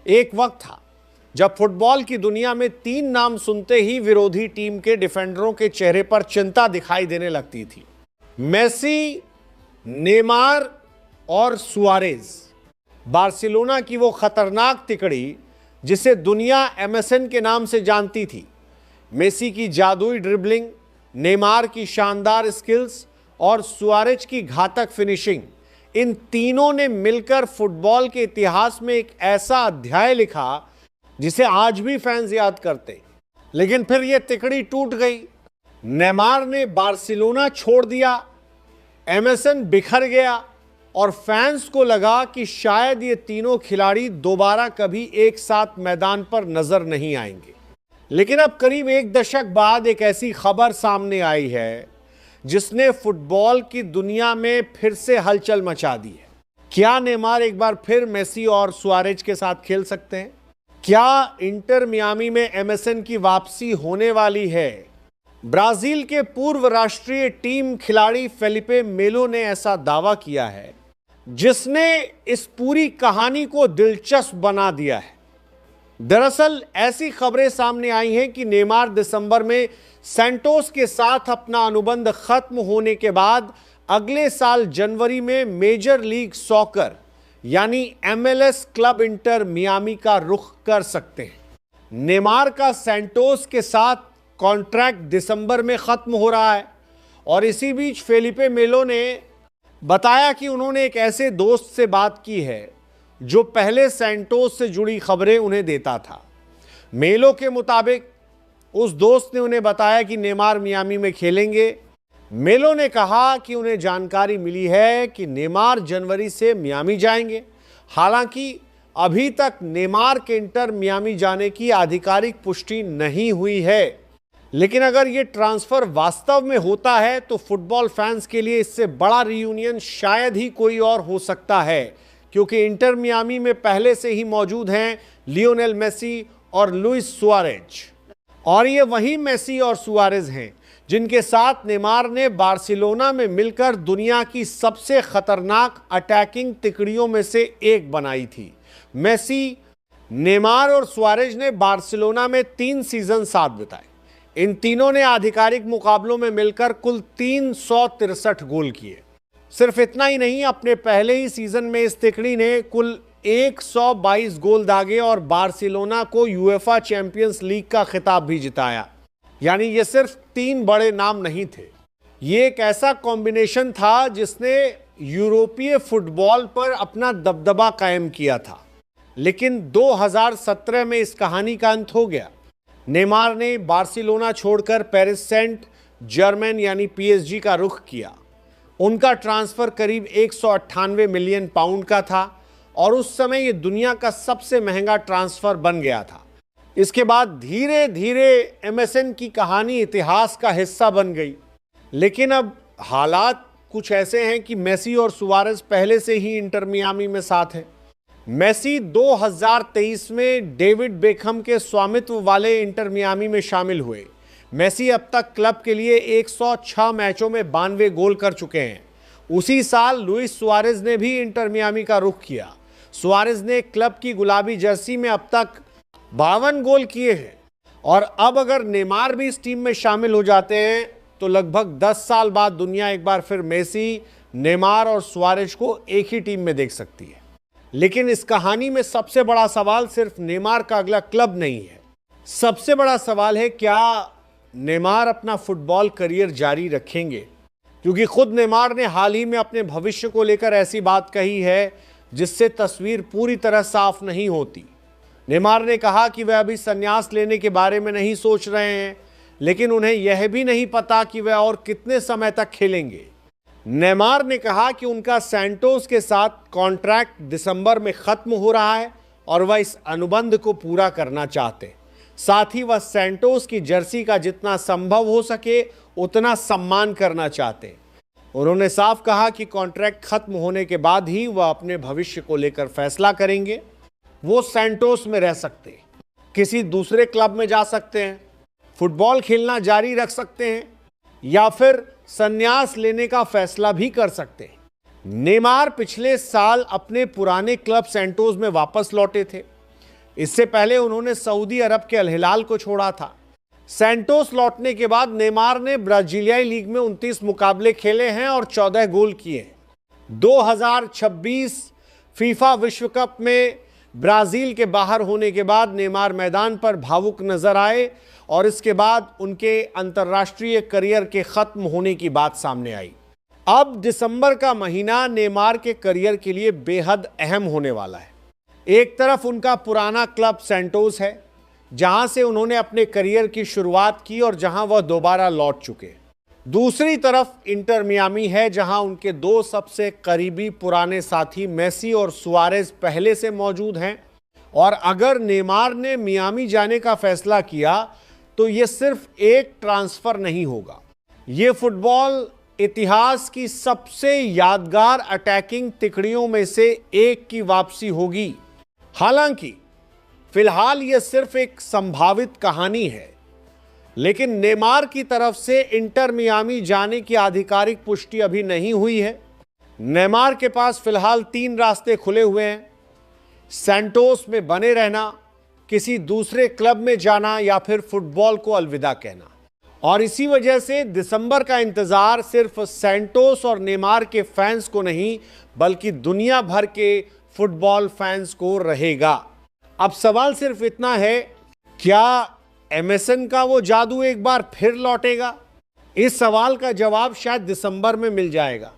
एक वक्त था जब फुटबॉल की दुनिया में 3 नाम सुनते ही विरोधी टीम के डिफेंडरों के चेहरे पर चिंता दिखाई देने लगती थी। मेसी, नेमार और सुआरेज। बार्सिलोना की वो खतरनाक तिकड़ी जिसे दुनिया एमएसएन के नाम से जानती थी। मेसी की जादुई ड्रिबलिंग, नेमार की शानदार स्किल्स और सुआरेज की घातक फिनिशिंग, इन तीनों ने मिलकर फुटबॉल के इतिहास में एक ऐसा अध्याय लिखा जिसे आज भी फैंस याद करते। लेकिन फिर यह तिकड़ी टूट गई। नेमार ने बार्सिलोना छोड़ दिया, एमएसएन बिखर गया और फैंस को लगा कि शायद ये तीनों खिलाड़ी दोबारा कभी एक साथ मैदान पर नजर नहीं आएंगे। लेकिन अब करीब 1 दशक बाद एक ऐसी खबर सामने आई है जिसने फुटबॉल की दुनिया में फिर से हलचल मचा दी है। क्या नेमार एक बार फिर मेसी और सुआरेज के साथ खेल सकते हैं? क्या इंटर मियामी में एमएसएन की वापसी होने वाली है? ब्राजील के पूर्व राष्ट्रीय टीम खिलाड़ी फेलिपे मेलो ने ऐसा दावा किया है जिसने इस पूरी कहानी को दिलचस्प बना दिया है। दरअसल ऐसी खबरें सामने आई हैं कि नेमार दिसंबर में सैंटोस के साथ अपना अनुबंध खत्म होने के बाद अगले साल जनवरी में मेजर लीग सॉकर यानी एमएलएस क्लब इंटर मियामी का रुख कर सकते हैं। नेमार का सैंटोस के साथ कॉन्ट्रैक्ट दिसंबर में खत्म हो रहा है और इसी बीच फेलिपे मेलो ने बताया कि उन्होंने एक ऐसे दोस्त से बात की है जो पहले सैंटोस से जुड़ी खबरें उन्हें देता था। मेलो के मुताबिक उस दोस्त ने उन्हें बताया कि नेमार मियामी में खेलेंगे। मेलो ने कहा कि उन्हें जानकारी मिली है कि नेमार जनवरी से मियामी जाएंगे। हालांकि अभी तक नेमार के इंटर मियामी जाने की आधिकारिक पुष्टि नहीं हुई है, लेकिन अगर यह ट्रांसफर वास्तव में होता है तो फुटबॉल फैंस के लिए इससे बड़ा रियूनियन शायद ही कोई और हो सकता है, क्योंकि इंटर मियामी में पहले से ही मौजूद हैं लियोनेल मेसी और लुइस सुआरेज। और ये वही मेसी और सुआरेज हैं जिनके साथ नेमार ने बार्सिलोना में मिलकर दुनिया की सबसे खतरनाक अटैकिंग तिकड़ियों में से एक बनाई थी। मेसी, नेमार और सुआरेज ने बार्सिलोना में 3 सीजन साथ बिताए। इन तीनों ने आधिकारिक मुकाबलों में मिलकर कुल 363 गोल किए। सिर्फ इतना ही नहीं, अपने पहले ही सीजन में इस तिकड़ी ने कुल 122 गोल दागे और बार्सिलोना को यूएफा चैंपियंस लीग का खिताब भी जिताया। यानी ये सिर्फ 3 बड़े नाम नहीं थे, ये एक ऐसा कॉम्बिनेशन था जिसने यूरोपीय फुटबॉल पर अपना दबदबा कायम किया था। लेकिन 2017 में इस कहानी का अंत हो गया। नेमार ने बार्सिलोना छोड़कर पेरिस सेंट जर्मन यानी पीएसजी का रुख किया। उनका ट्रांसफर करीब 198 मिलियन पाउंड का था और उस समय यह दुनिया का सबसे महंगा ट्रांसफर बन गया था। इसके बाद धीरे धीरे एमएसएन की कहानी इतिहास का हिस्सा बन गई। लेकिन अब हालात कुछ ऐसे हैं कि मेसी और सुआरेज पहले से ही इंटर मियामी में साथ हैं। मेसी 2023 में डेविड बेकहम के स्वामित्व वाले इंटर मियामी में शामिल हुए। मेसी अब तक क्लब के लिए 106 मैचों में 92 गोल कर चुके हैं। उसी साल लुइस सुआरेज ने भी इंटर मियामी का रुख किया। सुआरेज ने क्लब की गुलाबी जर्सी में अब तक 52 गोल किए हैं और अब अगर नेमार भी इस टीम में शामिल हो जाते हैं तो लगभग 10 साल बाद दुनिया एक बार फिर मेसी, नेमार और सुआरेज को एक ही टीम में देख सकती है। लेकिन इस कहानी में सबसे बड़ा सवाल सिर्फ नेमार का अगला क्लब नहीं है। सबसे बड़ा सवाल है, क्या नेमार अपना फुटबॉल करियर जारी रखेंगे? क्योंकि खुद नेमार ने हाल ही में अपने भविष्य को लेकर ऐसी बात कही है जिससे तस्वीर पूरी तरह साफ नहीं होती। नेमार ने कहा कि वह अभी संन्यास लेने के बारे में नहीं सोच रहे हैं, लेकिन उन्हें यह भी नहीं पता कि वह और कितने समय तक खेलेंगे। नेमार ने कहा कि उनका सैंटोस के साथ कॉन्ट्रैक्ट दिसंबर में खत्म हो रहा है और वह इस अनुबंध को पूरा करना चाहते हैं। साथ ही वह सैंटोस की जर्सी का जितना संभव हो सके उतना सम्मान करना चाहते हैं। उन्होंने साफ कहा कि कॉन्ट्रैक्ट खत्म होने के बाद ही वह अपने भविष्य को लेकर फैसला करेंगे। वो सैंटोस में रह सकते हैं, किसी दूसरे क्लब में जा सकते हैं, फुटबॉल खेलना जारी रख सकते हैं या फिर संन्यास लेने का फैसला भी कर सकते हैं। नेमार पिछले साल अपने पुराने क्लब सैंटोस में वापस लौटे थे। इससे पहले उन्होंने सऊदी अरब के अल हिलाल को छोड़ा था। सैंटोस लौटने के बाद नेमार ने ब्राजीलियाई लीग में 29 मुकाबले खेले हैं और 14 गोल किए हैं। 2026 फीफा विश्व कप में ब्राजील के बाहर होने के बाद नेमार मैदान पर भावुक नजर आए और इसके बाद उनके अंतर्राष्ट्रीय करियर के खत्म होने की बात सामने आई। अब दिसंबर का महीना नेमार के करियर के लिए बेहद अहम होने वाला है। एक तरफ उनका पुराना क्लब सैंटोस है, जहां से उन्होंने अपने करियर की शुरुआत की और जहां वह दोबारा लौट चुके। दूसरी तरफ इंटर मियामी है, जहां उनके दो सबसे करीबी पुराने साथी मेसी और सुआरेज पहले से मौजूद हैं। और अगर नेमार ने मियामी जाने का फैसला किया तो यह सिर्फ एक ट्रांसफर नहीं होगा, यह फुटबॉल इतिहास की सबसे यादगार अटैकिंग तिकड़ियों में से एक की वापसी होगी। हालांकि फिलहाल यह सिर्फ एक संभावित कहानी है, लेकिन नेमार की तरफ से इंटर मियामी जाने की आधिकारिक पुष्टि अभी नहीं हुई है। नेमार के पास फिलहाल 3 रास्ते खुले हुए हैं: सैंटोस में बने रहना, किसी दूसरे क्लब में जाना या फिर फुटबॉल को अलविदा कहना। और इसी वजह से दिसंबर का इंतजार सिर्फ सैंटोस और नेमार के फैंस को नहीं, बल्कि दुनिया भर के फुटबॉल फैंस को रहेगा। अब सवाल सिर्फ इतना है, क्या एमएसएन का वो जादू एक बार फिर लौटेगा? इस सवाल का जवाब शायद दिसंबर में मिल जाएगा।